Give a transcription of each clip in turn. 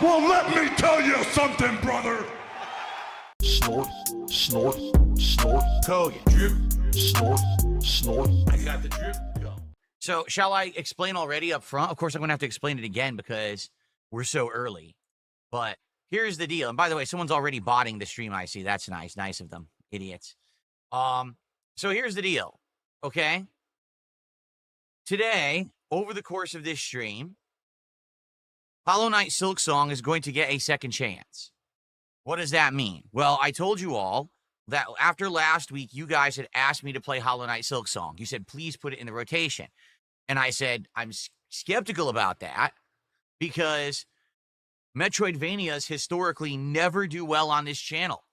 Well, let me tell you something, brother. Snort, snort, snort. Kogan. Drip, snort, snort. I got the drip. Go. So, shall I explain already up front? Of course, I'm going to have to explain it again because we're so early. But here's the deal. And by the way, someone's already botting the stream, I see. That's nice. Nice of them. Idiots. So here's the deal. Okay? Today, over the course of this stream, Hollow Knight Silksong is going to get a second chance. What does that mean? Well, I told you all that after last week, you guys had asked me to play Hollow Knight Silksong. You said, please put it in the rotation. And I said, I'm skeptical about that because Metroidvanias historically never do well on this channel.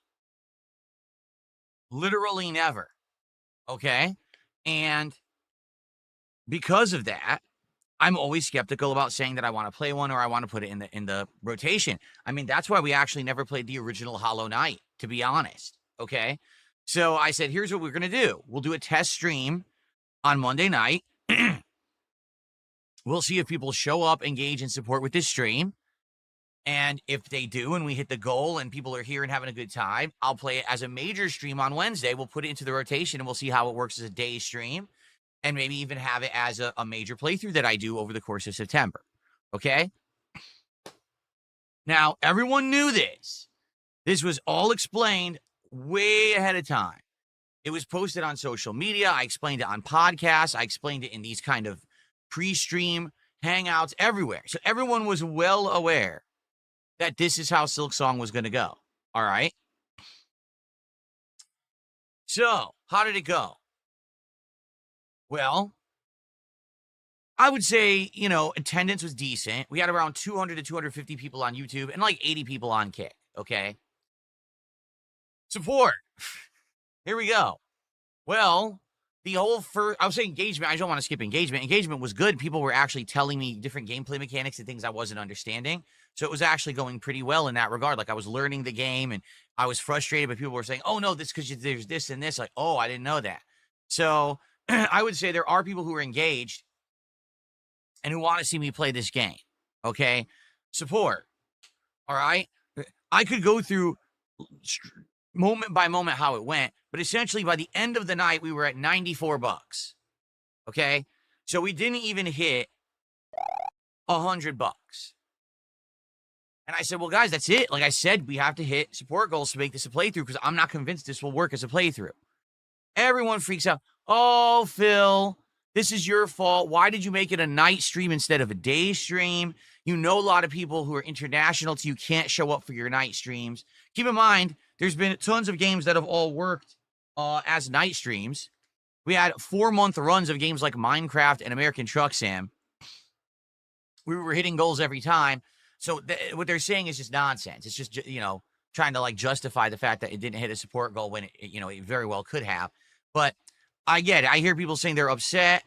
Literally never. Okay? And because of that, I'm always skeptical about saying that I want to play one or I want to put it in the rotation. I mean, that's why we actually never played the original Hollow Knight, to be honest. Okay? So I said, here's what we're going to do. We'll do a test stream on Monday night. We'll see if people show up, engage, and support with this stream. And if they do and we hit the goal and people are here and having a good time, I'll play it as a major stream on Wednesday. We'll put it into the rotation and we'll see how it works as a day stream. And maybe even have it as a major playthrough that I do over the course of September. Okay? Now, everyone knew this. This was all explained way ahead of time. It was posted on social media. I explained it on podcasts. I explained it in these kind of pre-stream hangouts everywhere. So everyone was well aware that this is how Silksong was going to go. All right? So, how did it go? Well, I would say, attendance was decent. We had around 200 to 250 people on YouTube and like 80 people on Kick, okay? Support. Here we go. Well, the whole I would say engagement. I don't want to skip engagement. Engagement was good. People were actually telling me different gameplay mechanics and things I wasn't understanding. So it was actually going pretty well in that regard. Like I was learning the game and I was frustrated, but people were saying, oh, no, this because there's this and this. Like, oh, I didn't know that. So I would say there are people who are engaged and who want to see me play this game, okay? Support, all right? I could go through moment by moment how it went, but essentially by the end of the night, we were at $94, okay? So we didn't even hit $100. And I said, well, guys, that's it. Like I said, we have to hit support goals to make this a playthrough because I'm not convinced this will work as a playthrough. Everyone freaks out. Oh, Phil, this is your fault. Why did you make it a night stream instead of a day stream? You know a lot of people who are international, so you can't show up for your night streams. Keep in mind, there's been tons of games that have all worked as night streams. We had 4-month runs of games like Minecraft and American Truck Sim. We were hitting goals every time. So what they're saying is just nonsense. It's just, trying to like justify the fact that it didn't hit a support goal when it very well could have. But I get it. I hear people saying they're upset.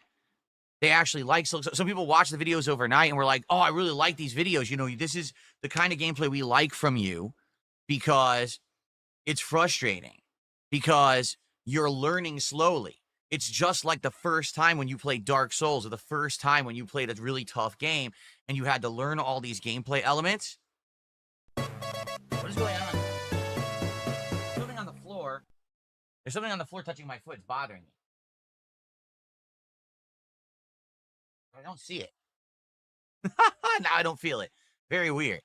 They actually like some people watch the videos overnight and we're like, oh, I really like these videos. This is the kind of gameplay we like from you because it's frustrating, because you're learning slowly. It's just like the first time when you played Dark Souls or the first time when you played a really tough game and you had to learn all these gameplay elements. What is going on? Something on the floor. There's something on the floor touching my foot. It's bothering me. I don't see it. Now I don't feel it. Very weird.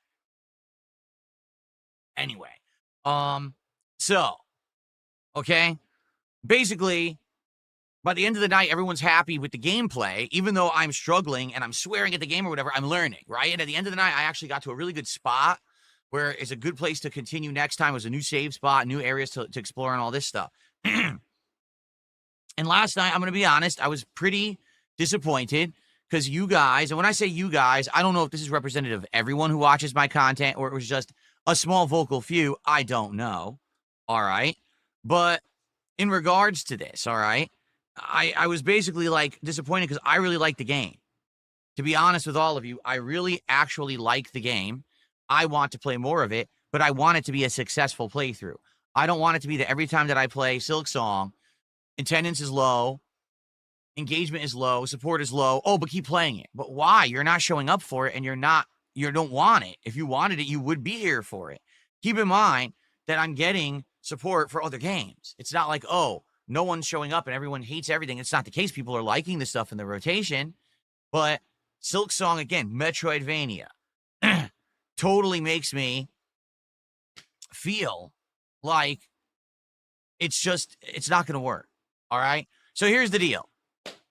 Anyway. Okay. Basically, by the end of the night, everyone's happy with the gameplay. Even though I'm struggling and I'm swearing at the game or whatever, I'm learning, right? And at the end of the night, I actually got to a really good spot where it's a good place to continue next time. It was a new save spot, new areas to explore and all this stuff. And last night, I'm going to be honest, I was pretty disappointed because you guys, and when I say you guys, I don't know if this is representative of everyone who watches my content or it was just a small vocal few. I don't know. All right. But in regards to this, all right, I was basically like disappointed because I really like the game. To be honest with all of you, I really actually like the game. I want to play more of it, but I want it to be a successful playthrough. I don't want it to be that every time that I play Silksong, attendance is low, engagement is low, support is low. Oh, but keep playing it. But why? You're not showing up for it and you're not, you don't want it. If you wanted it, you would be here for it. Keep in mind that I'm getting support for other games. It's not like, oh, no one's showing up and everyone hates everything. It's not the case. People are liking the stuff in the rotation. But Silksong, again, Metroidvania, totally makes me feel like it's not going to work. All right? So here's the deal.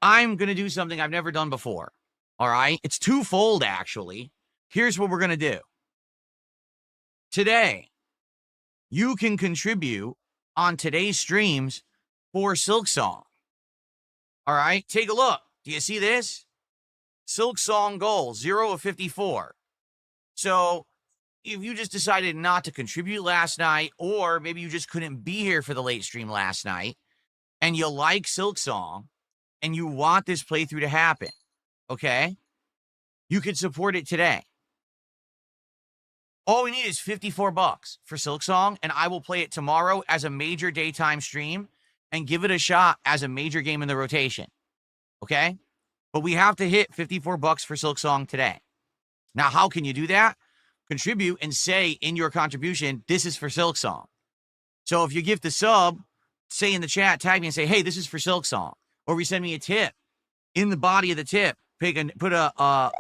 I'm going to do something I've never done before. All right? It's twofold, actually. Here's what we're going to do. Today, you can contribute on today's streams for Silksong. All right? Take a look. Do you see this? Silksong goal, 0 of 54. So if you just decided not to contribute last night, or maybe you just couldn't be here for the late stream last night, and you like Silksong, and you want this playthrough to happen, okay? You can support it today. All we need is $54 for Silksong, and I will play it tomorrow as a major daytime stream and give it a shot as a major game in the rotation, okay? But we have to hit $54 for Silksong today. Now, how can you do that? Contribute and say in your contribution, this is for Silksong. So if you give the sub, say in the chat, tag me and say, hey, this is for Silksong. Or we send me a tip. In the body of the tip, put a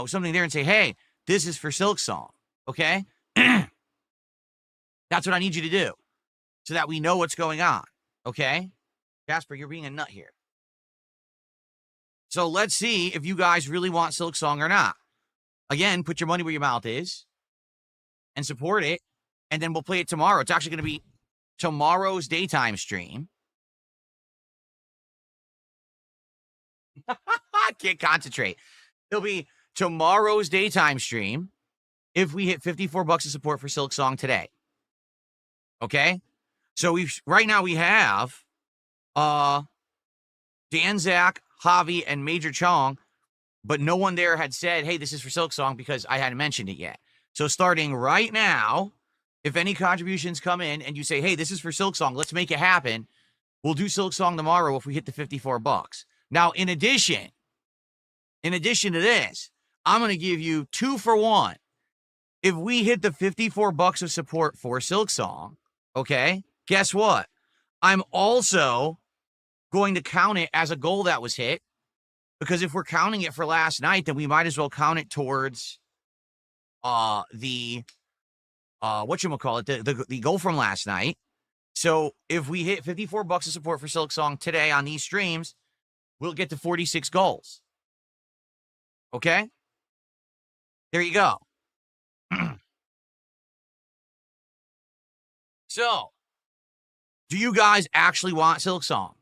something there and say, hey, this is for Silksong. Okay? That's what I need you to do so that we know what's going on. Okay? Jasper, you're being a nut here. So let's see if you guys really want Silksong or not. Again, put your money where your mouth is and support it, and then we'll play it tomorrow. It's actually going to be tomorrow's daytime stream. I can't concentrate. It'll be tomorrow's daytime stream if we hit $54 of support for Silksong today. Okay? So right now we have Danzak, Javi, and Major Chong, but no one there had said, hey, this is for Silksong because I hadn't mentioned it yet. So starting right now, if any contributions come in and you say, hey, this is for Silksong, let's make it happen, we'll do Silksong tomorrow if we hit the $54. Now, in addition to this, I'm going to give you 2 for 1. If we hit the $54 of support for Silksong, okay, guess what? I'm also going to count it as a goal that was hit, because if we're counting it for last night, then we might as well count it towards the goal from last night. So if we hit $54 of support for Silksong today on these streams, we'll get to 46 goals. Okay? There you go. So, do you guys actually want Silksong?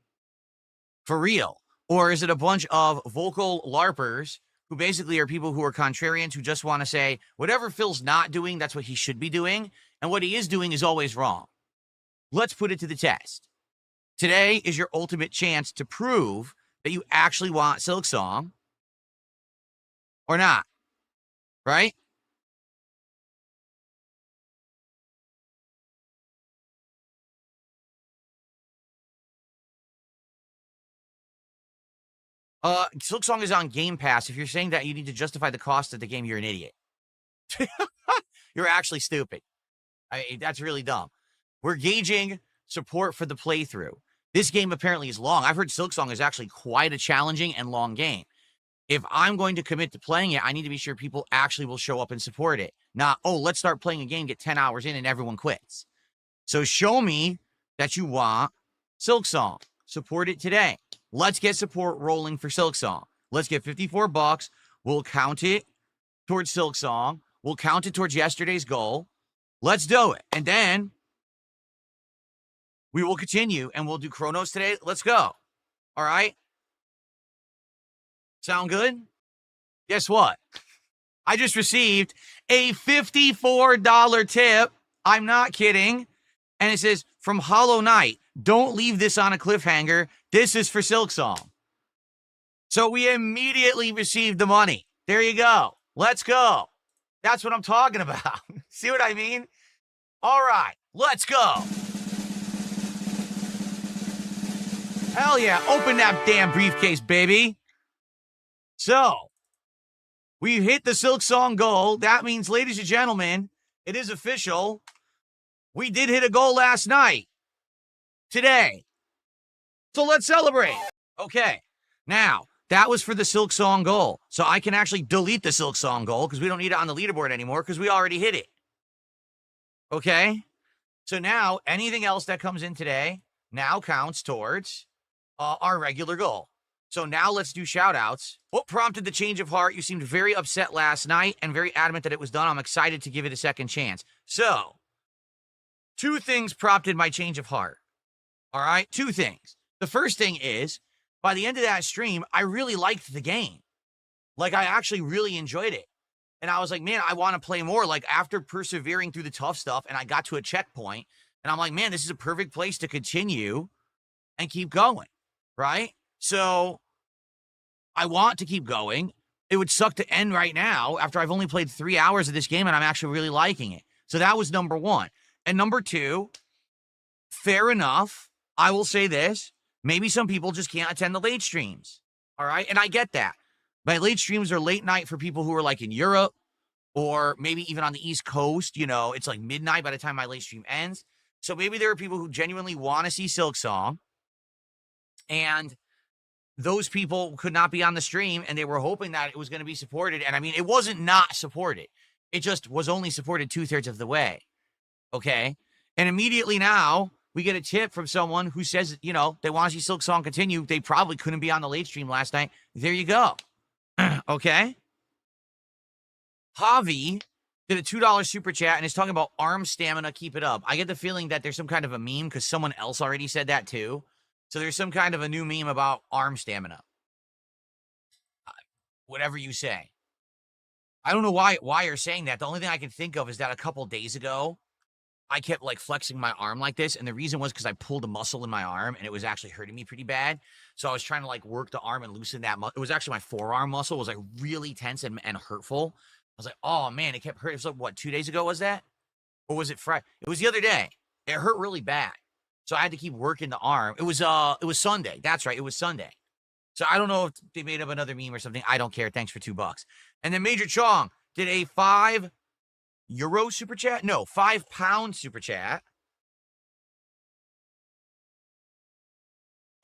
For real? Or is it a bunch of vocal LARPers who basically are people who are contrarians who just want to say, whatever Phil's not doing, that's what he should be doing, and what he is doing is always wrong? Let's put it to the test. Today is your ultimate chance to prove that you actually want Silksong or not, right? Silksong is on Game Pass. If you're saying that you need to justify the cost of the game, you're an idiot. You're actually stupid. That's really dumb. We're gauging support for the playthrough. This game apparently is long. I've heard Silksong is actually quite a challenging and long game. If I'm going to commit to playing it, I need to be sure people actually will show up and support it. Not, oh, let's start playing a game, get 10 hours in, and everyone quits. So show me that you want Silksong. Support it today. Let's get support rolling for Silksong. Let's get $54. We'll count it towards Silksong. We'll count it towards yesterday's goal. Let's do it. And then we will continue and we'll do Chronos today. Let's go. All right? Sound good? Guess what? I just received a $54 tip. I'm not kidding. And it says, from Hollow Knight, don't leave this on a cliffhanger. This is for Silksong. So we immediately received the money. There you go. Let's go. That's what I'm talking about. See what I mean? All right, let's go. Hell yeah, open that damn briefcase, baby. So, We hit the Silksong goal. That means, ladies and gentlemen, it is official. We did hit a goal last night. Today. So let's celebrate. Okay. Now, that was for the Silksong goal. So I can actually delete the Silksong goal because we don't need it on the leaderboard anymore because we already hit it. Okay? So now, anything else that comes in today now counts towards our regular goal. So now let's do shout outs. What prompted the change of heart? You seemed very upset last night and very adamant that it was done. I'm excited to give it a second chance. So, 2 things prompted my change of heart. All right? 2 things. The first thing is, by the end of that stream, I really liked the game. Like, I actually really enjoyed it. And I was like, man, I want to play more. Like, after persevering through the tough stuff, and I got to a checkpoint, and I'm like, man, this is a perfect place to continue and keep going, right? So, I want to keep going. It would suck to end right now after I've only played 3 hours of this game, and I'm actually really liking it. So that was number 1. And number 2, fair enough, I will say this. Maybe some people just can't attend the late streams, all right? And I get that. My late streams are late night for people who are like in Europe or maybe even on the East Coast. You know, it's like midnight by the time my late stream ends. So maybe there are people who genuinely want to see Silksong, and those people could not be on the stream, and they were hoping that it was going to be supported. And I mean, it wasn't not supported. It just was only supported 2/3 of the way. Okay? And immediately now, we get a tip from someone who says, you know, they want to see Silksong continue. They probably couldn't be on the late stream last night. There you go. Okay? Javi did a $2 super chat and is talking about arm stamina, keep it up. I get the feeling that there's some kind of a meme because someone else already said that too. So there's some kind of a new meme about arm stamina. Whatever you say. I don't know why you're saying that. The only thing I can think of is that a couple days ago, I kept like flexing my arm like this. And the reason was because I pulled a muscle in my arm and it was actually hurting me pretty bad. So I was trying to like work the arm and loosen that muscle. It was actually my forearm muscle. It was like really tense and hurtful. I was like, oh man, it kept hurting. It was like, what, 2 days ago was that? Or was it Friday? It was the other day. It hurt really bad. So I had to keep working the arm. It was Sunday. That's right. It was Sunday. So I don't know if they made up another meme or something. I don't care. Thanks for $2. And then Major Chong did a €5 super chat? No, £5 super chat.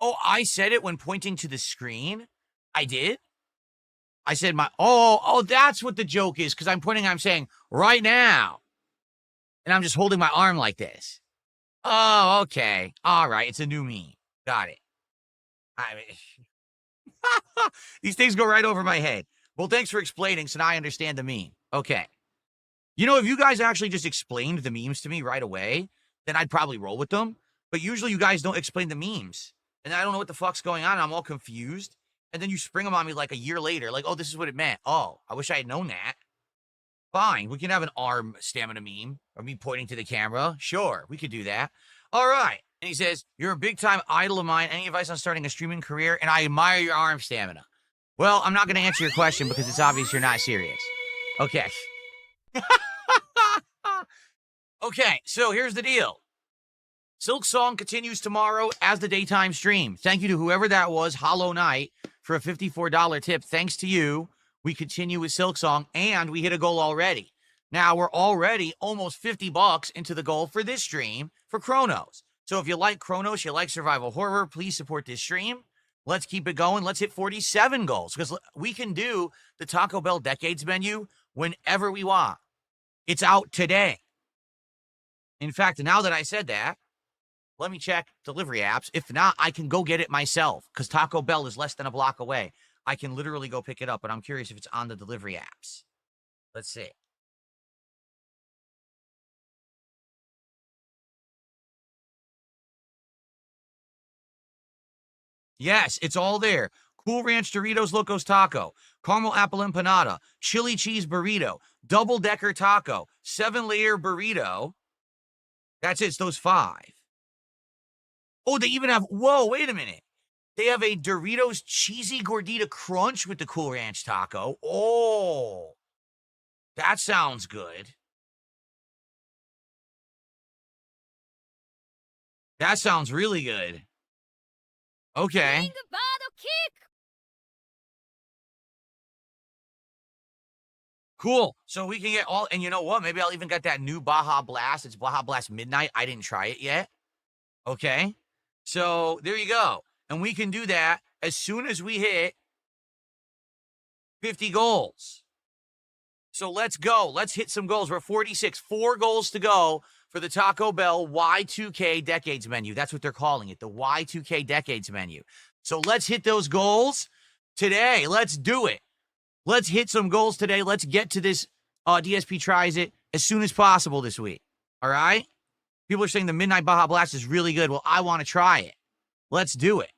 Oh, I said it when pointing to the screen. I did. I said that's what the joke is. Because I'm saying right now. And I'm just holding my arm like this. Oh, okay. All right. It's a new meme. Got it. I mean, these things go right over my head. Well, thanks for explaining. So now I understand the meme. Okay. You know, if you guys actually just explained the memes to me right away, then I'd probably roll with them. But usually you guys don't explain the memes. And I don't know what the fuck's going on. I'm all confused. And then you spring them on me like a year later. Like, oh, this is what it meant. Oh, I wish I had known that. Fine. We can have an arm stamina meme. Or me pointing to the camera. Sure, we could do that. All right. And he says, you're a big-time idol of mine. Any advice on starting a streaming career? And I admire your arm stamina. Well, I'm not going to answer your question because it's obvious you're not serious. Okay. Okay, so here's the deal. Silksong continues tomorrow as the daytime stream. Thank you to whoever that was, Hollow Knight, for a $54 tip. Thanks to you, we continue with Silksong, and we hit a goal already. Now, we're already almost $50 into the goal for this stream for Chronos. So if you like Chronos, you like survival horror, please support this stream. Let's keep it going. Let's hit 47 goals because we can do the Taco Bell Decades menu whenever we want. It's out today. In fact, now that I said that, let me check delivery apps. If not, I can go get it myself because Taco Bell is less than a block away. I can literally go pick it up, but I'm curious if it's on the delivery apps. Let's see. Yes, it's all there. Cool Ranch Doritos Locos Taco, Caramel Apple Empanada, Chili Cheese Burrito, Double Decker Taco, 7-layer burrito. That's it. It's those 5. Oh, they even have, whoa, wait a minute. They have a Doritos Cheesy Gordita Crunch with the Cool Ranch Taco. Oh, that sounds good. That sounds really good. Okay. Cool. So we can get all, and you know what? Maybe I'll even get that new Baja Blast. It's Baja Blast Midnight. I didn't try it yet. Okay. So there you go. And we can do that as soon as we hit 50 goals. So let's go. Let's hit some goals. We're at 46. 4 goals to go for the Taco Bell Y2K Decades menu. That's what they're calling it, the Y2K Decades menu. So let's hit those goals today. Let's do it. Let's hit some goals today. Let's get to this DSP tries it as soon as possible this week. All right? People are saying the Midnight Baja Blast is really good. Well, I want to try it. Let's do it.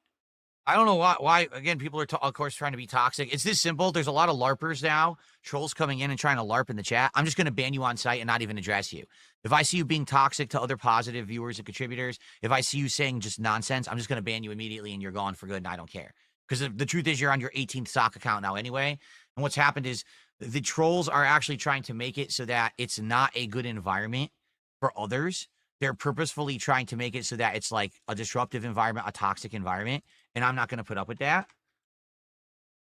I don't know why again, people are, of course, trying to be toxic. It's this simple. There's a lot of LARPers now, trolls coming in and trying to LARP in the chat. I'm just going to ban you on site and not even address you. If I see you being toxic to other positive viewers and contributors, if I see you saying just nonsense, I'm just going to ban you immediately and you're gone for good and I don't care. Because the truth is you're on your 18th stock account now anyway. And what's happened is the trolls are actually trying to make it so that it's not a good environment for others. They're purposefully trying to make it so that it's like a disruptive environment, a toxic environment. And I'm not going to put up with that.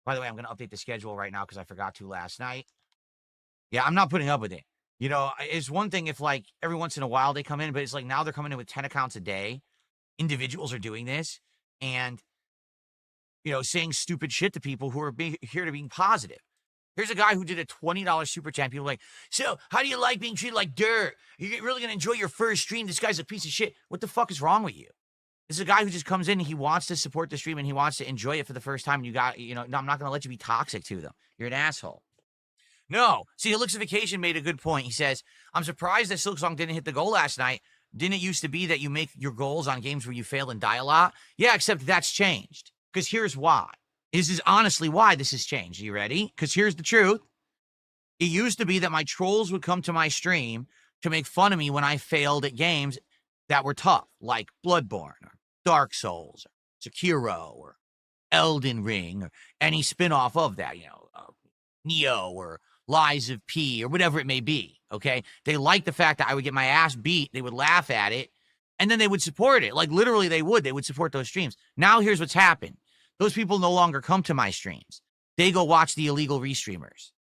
By the way, I'm going to update the schedule right now because I forgot to last night. Yeah, I'm not putting up with it. You know, it's one thing if like every once in a while they come in, but it's like now they're coming in with 10 accounts a day. Individuals are doing this and, you know, saying stupid shit to people who are here to being positive. Here's a guy who did a $20 super chat. People are like, so how do you like being treated like dirt? You're really going to enjoy your first stream. This guy's a piece of shit. What the fuck is wrong with you? This is a guy who just comes in and he wants to support the stream and he wants to enjoy it for the first time. And you got, you know, no, I'm not going to let you be toxic to them. You're an asshole. No. See, Elixification made a good point. He says, I'm surprised that Silksong didn't hit the goal last night. Didn't it used to be that you make your goals on games where you fail and die a lot? Yeah, except that's changed. Because here's why. This is honestly why this has changed. Are you ready? Because here's the truth. It used to be that my trolls would come to my stream to make fun of me when I failed at games that were tough, like Bloodborne or Dark Souls or Sekiro or Elden Ring or any spin-off of that, you know, Neo or Lies of P or whatever it may be, okay? They liked the fact that I would get my ass beat. They would laugh at it, and then they would support it. Like, literally, they would support those streams. Now, here's what's happened. Those people no longer come to my streams. They go watch the illegal restreamers.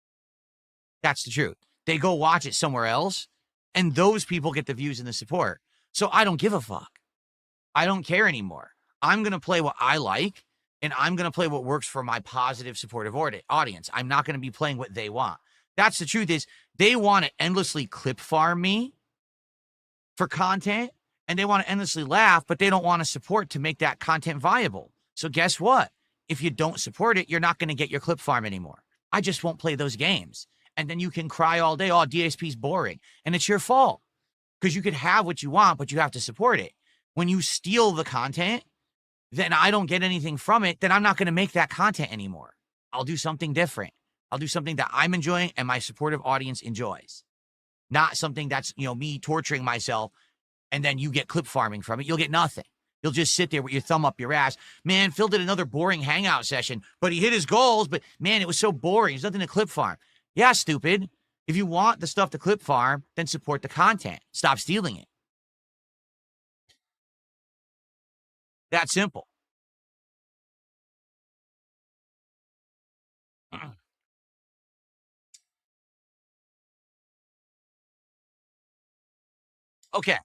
That's the truth. They go watch it somewhere else, and those people get the views and the support. So I don't give a fuck. I don't care anymore. I'm going to play what I like, and I'm going to play what works for my positive, supportive audience. I'm not going to be playing what they want. That's the truth is they want to endlessly clip farm me for content, and they want to endlessly laugh, but they don't want to support to make that content viable. So guess what? If you don't support it, you're not going to get your clip farm anymore. I just won't play those games. And then you can cry all day, oh, DSP's boring. And it's your fault. Because you could have what you want, but you have to support it. When you steal the content, then I don't get anything from it, then I'm not going to make that content anymore. I'll do something different. I'll do something that I'm enjoying and my supportive audience enjoys. Not something that's, you know, me torturing myself and then you get clip farming from it. You'll get nothing. You'll just sit there with your thumb up your ass. Man, Phil did another boring hangout session, but he hit his goals, but man, it was so boring. There's nothing to clip farm. Yeah, stupid. If you want the stuff to clip farm, then support the content. Stop stealing it. That simple. Okay.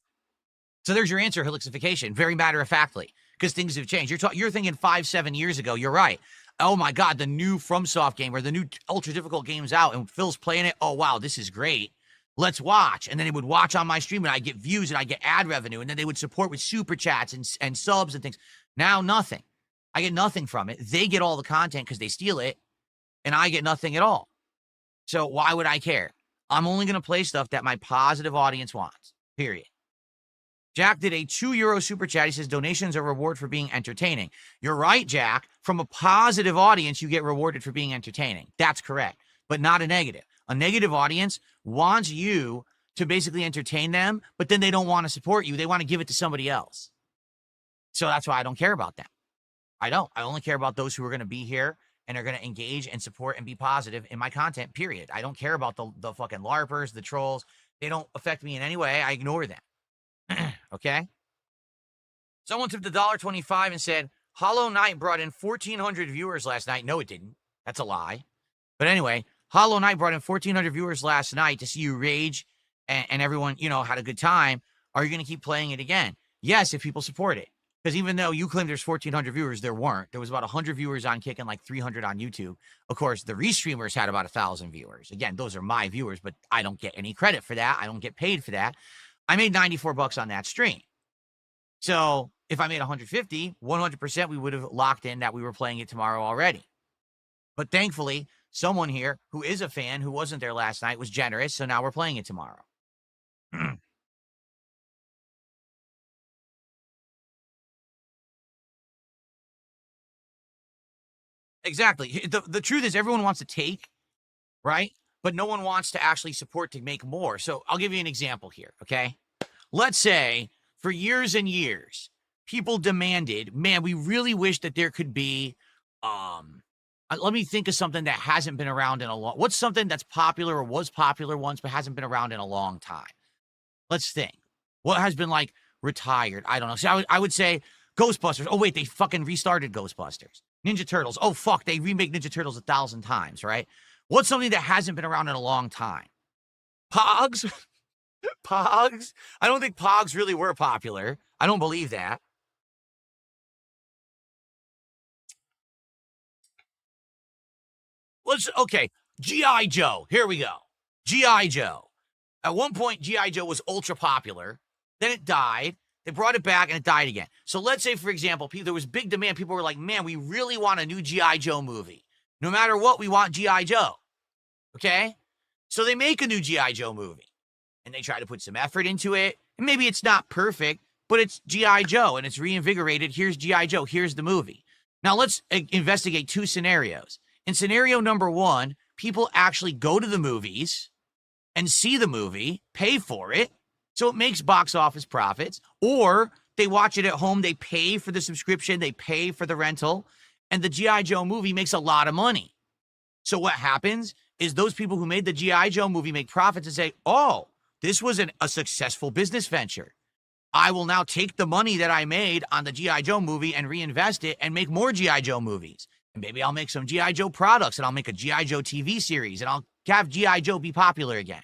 So there's your answer, Helixification. Very matter-of-factly, because things have changed. You're thinking 5-7 years ago. You're right. Oh, my God, the new FromSoft game or the new ultra-difficult game's out, and Phil's playing it. Oh, wow, this is great. Let's watch. And then they would watch on my stream, and I get views, and I get ad revenue, and then they would support with super chats and subs and things. Now, nothing. I get nothing from it. They get all the content because they steal it, and I get nothing at all. So why would I care? I'm only going to play stuff that my positive audience wants, period. Jack did a €2 super chat. He says, donations are reward for being entertaining. You're right, Jack. From a positive audience, you get rewarded for being entertaining. That's correct, but not a negative. A negative audience wants you to basically entertain them, but then they don't want to support you. They want to give it to somebody else. So that's why I don't care about them. I don't. I only care about those who are going to be here and are going to engage and support and be positive in my content, period. I don't care about the fucking LARPers, the trolls. They don't affect me in any way. I ignore them. Okay? Someone took the $1.25 and said, Hollow Knight brought in 1,400 viewers last night. No, it didn't. That's a lie. But anyway, Hollow Knight brought in 1,400 viewers last night to see you rage and everyone, you know, had a good time. Are you going to keep playing it again? Yes, if people support it. Because even though you claim there's 1,400 viewers, there weren't. There was about 100 viewers on Kick and like 300 on YouTube. Of course, the restreamers had about 1,000 viewers. Again, those are my viewers, but I don't get any credit for that. I don't get paid for that. I made $94 on that stream. So if I made 150, 100% we would have locked in that we were playing it tomorrow already. But thankfully, someone here who is a fan who wasn't there last night was generous, so now we're playing it tomorrow. Exactly. The truth is everyone wants to take, right? But no one wants to actually support to make more. So I'll give you an example here, okay? Let's say for years and years, people demanded, man, we really wish that there could be, let me think of something that hasn't been around in a long, what's something that's popular or was popular once but hasn't been around in a long time? Let's think. What has been like retired? I don't know. So I would say Ghostbusters. Oh, wait, they fucking restarted Ghostbusters. Ninja Turtles. Oh, fuck, they remake Ninja Turtles 1,000 times, right? What's something that hasn't been around in a long time? Pogs? Pogs? I don't think Pogs really were popular. I don't believe that. Okay, G.I. Joe. Here we go. G.I. Joe. At one point, G.I. Joe was ultra popular. Then it died. They brought it back and it died again. So let's say, for example, there was big demand. People were like, man, we really want a new G.I. Joe movie. No matter what, we want G.I. Joe. Okay? So they make a new G.I. Joe movie. And they try to put some effort into it. And maybe it's not perfect, but it's G.I. Joe and it's reinvigorated. Here's G.I. Joe. Here's the movie. Now let's investigate two scenarios. In scenario number one, people actually go to the movies and see the movie, pay for it, so it makes box office profits, or they watch it at home, they pay for the subscription, they pay for the rental, and the G.I. Joe movie makes a lot of money. So what happens is those people who made the G.I. Joe movie make profits and say, oh, this was a successful business venture. I will now take the money that I made on the G.I. Joe movie and reinvest it and make more G.I. Joe movies. And maybe I'll make some G.I. Joe products and I'll make a G.I. Joe TV series and I'll have G.I. Joe be popular again.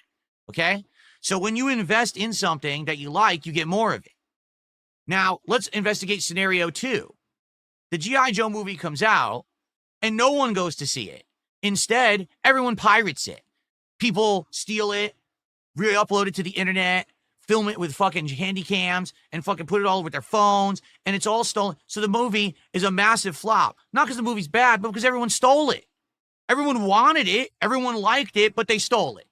Okay? So when you invest in something that you like, you get more of it. Now, let's investigate scenario two. The G.I. Joe movie comes out and no one goes to see it. Instead, everyone pirates it. People steal it, re-upload it to the internet, film it with fucking handy cams, and fucking put it all over their phones, and it's all stolen. So the movie is a massive flop. Not because the movie's bad, but because everyone stole it. Everyone wanted it, everyone liked it, but they stole it.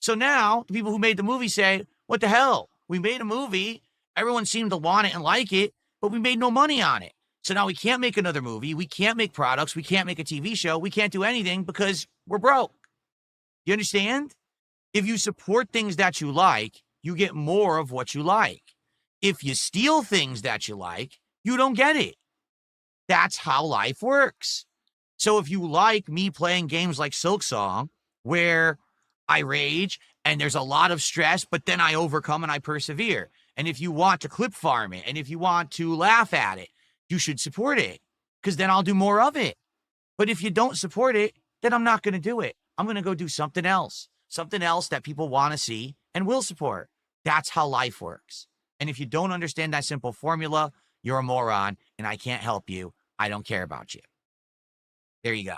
So now, the people who made the movie say, what the hell? We made a movie, everyone seemed to want it and like it, but we made no money on it. So now we can't make another movie, we can't make products, we can't make a TV show, we can't do anything because we're broke. You understand? If you support things that you like, you get more of what you like. If you steal things that you like, you don't get it. That's how life works. So if you like me playing games like Silksong, where I rage and there's a lot of stress, but then I overcome and I persevere. And if you want to clip farm it, and if you want to laugh at it, you should support it, because then I'll do more of it. But if you don't support it, then I'm not going to do it. I'm going to go do something else that people want to see and will support. That's how life works. And if you don't understand that simple formula, you're a moron, and I can't help you. I don't care about you. There you go.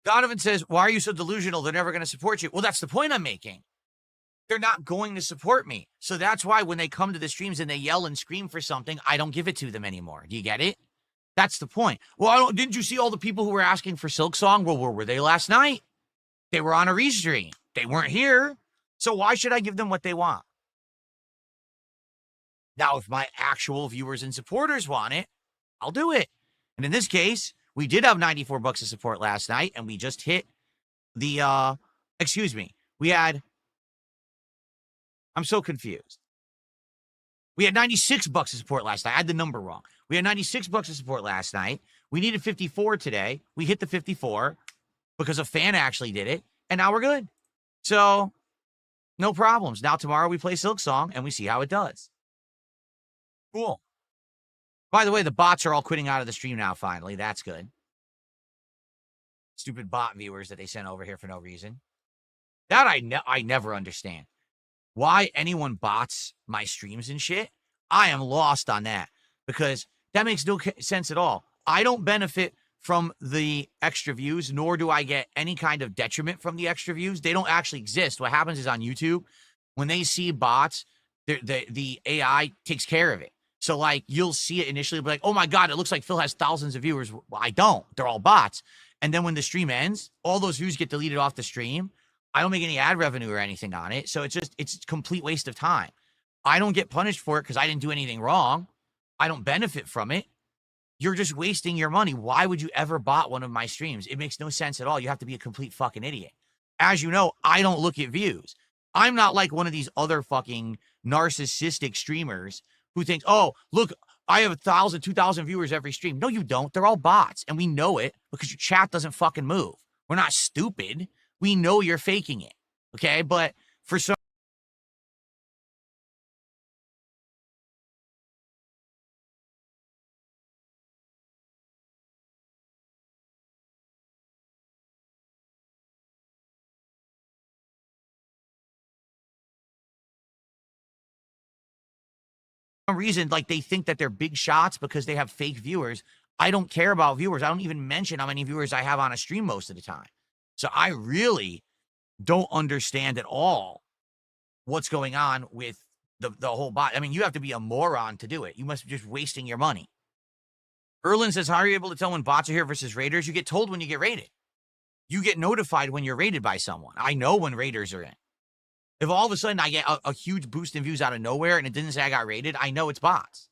Donovan says, why are you so delusional? They're never going to support you. Well, that's the point I'm making. They're not going to support me. So that's why when they come to the streams and they yell and scream for something, I don't give it to them anymore. Do you get it? That's the point. Well, didn't you see all the people who were asking for Silksong? Well, where were they last night? They were on a restream. They weren't here. So why should I give them what they want? Now, if my actual viewers and supporters want it, I'll do it. And in this case, we did have $94 of support last night, and we just hit the, we had, I'm so confused. We had $96 of support last night. I had the number wrong. We had $96 of support last night. We needed 54 today. We hit the 54 because a fan actually did it, and now we're good. So, no problems. Now tomorrow we play Silksong, and we see how it does. Cool. By the way, the bots are all quitting out of the stream now, finally. That's good. Stupid bot viewers that they sent over here for no reason. That I never understand. Why anyone bots my streams and shit, I am lost on that, because that makes no sense at all. I don't benefit from the extra views, nor do I get any kind of detriment from the extra views. They don't actually exist. What happens is on YouTube, when they see bots, the AI takes care of it. So like you'll see it initially, be like, oh my God, it looks like Phil has thousands of viewers. Well, I don't. They're all bots. And then when the stream ends, all those views get deleted off the stream. I don't make any ad revenue or anything on it. So it's a complete waste of time. I don't get punished for it because I didn't do anything wrong. I don't benefit from it. You're just wasting your money. Why would you ever bot one of my streams? It makes no sense at all. You have to be a complete fucking idiot. As you know, I don't look at views. I'm not like one of these other fucking narcissistic streamers who thinks, oh, look, I have 1,000, 2,000 viewers every stream. No, you don't. They're all bots. And we know it because your chat doesn't fucking move. We're not stupid. We know you're faking it. Okay. But for some reason, like they think that they're big shots because they have fake viewers. I don't care about viewers. I don't even mention how many viewers I have on a stream most of the time. So I really don't understand at all what's going on with the whole bot. I mean, you have to be a moron to do it. You must be just wasting your money. Erlin says, how are you able to tell when bots are here versus raiders? You get told when you get raided. You get notified when you're raided by someone. I know when raiders are in. If all of a sudden I get a huge boost in views out of nowhere and it didn't say I got raided, I know it's bots.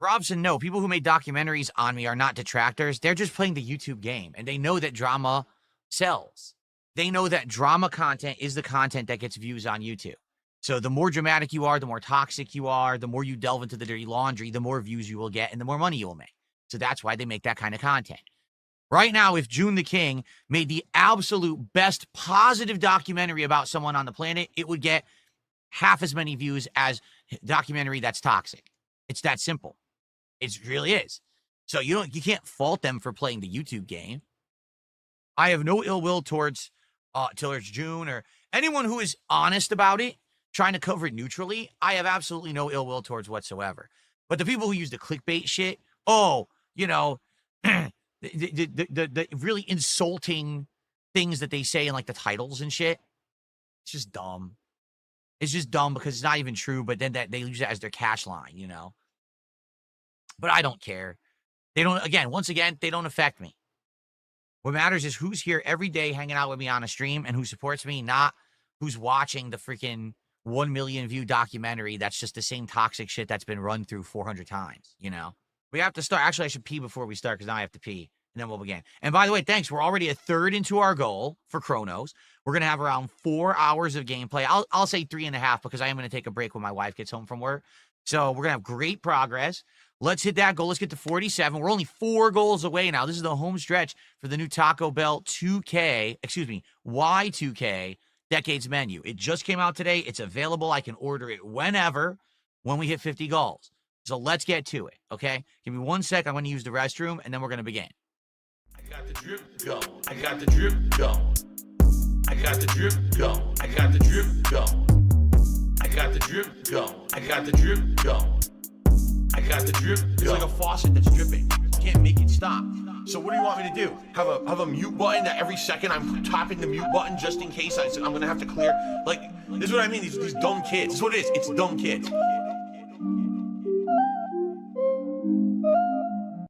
Robson, no, people who made documentaries on me are not detractors. They're just playing the YouTube game, and they know that drama sells. They know that drama content is the content that gets views on YouTube. So the more dramatic you are, the more toxic you are, the more you delve into the dirty laundry, the more views you will get and the more money you will make. So that's why they make that kind of content. Right now, if June the King made the absolute best positive documentary about someone on the planet, it would get half as many views as a documentary that's toxic. It's that simple. It really is. So you can't fault them for playing the YouTube game. I have no ill will towards June or anyone who is honest about it, trying to cover it neutrally. I have absolutely no ill will towards whatsoever. But the people who use the clickbait shit, the really insulting things that they say in like the titles and shit, it's just dumb. It's just dumb because it's not even true, but then that they use it as their cash line, But I don't care. Once again, they don't affect me. What matters is who's here every day hanging out with me on a stream and who supports me, not who's watching the freaking 1 million view documentary that's just the same toxic shit that's been run through 400 times, We have to start. Actually, I should pee before we start because now I have to pee, and then we'll begin. And by the way, thanks. We're already a third into our goal for Chronos. We're going to have around 4 hours of gameplay. I'll say 3.5 because I am going to take a break when my wife gets home from work. So we're going to have great progress. Let's hit that goal. Let's get to 47. We're only 4 goals away now. This is the home stretch for the new Taco Bell Y2K Decades menu. It just came out today. It's available. I can order it whenever when we hit 50 goals. So let's get to it, okay? Give me 1 sec. I'm going to use the restroom, and then we're going to begin. I got the drip going. I got the drip going. I got the drip going. I got the drip going. I got the drip going. I got the drip going. I got the drip going. It's like a faucet that's dripping. You can't make it stop. So what do you want me to do? Have a mute button that every second I'm tapping the mute button just in case I'm gonna have to clear? Like, this is what I mean. These dumb kids. This is what it is. It's dumb kids.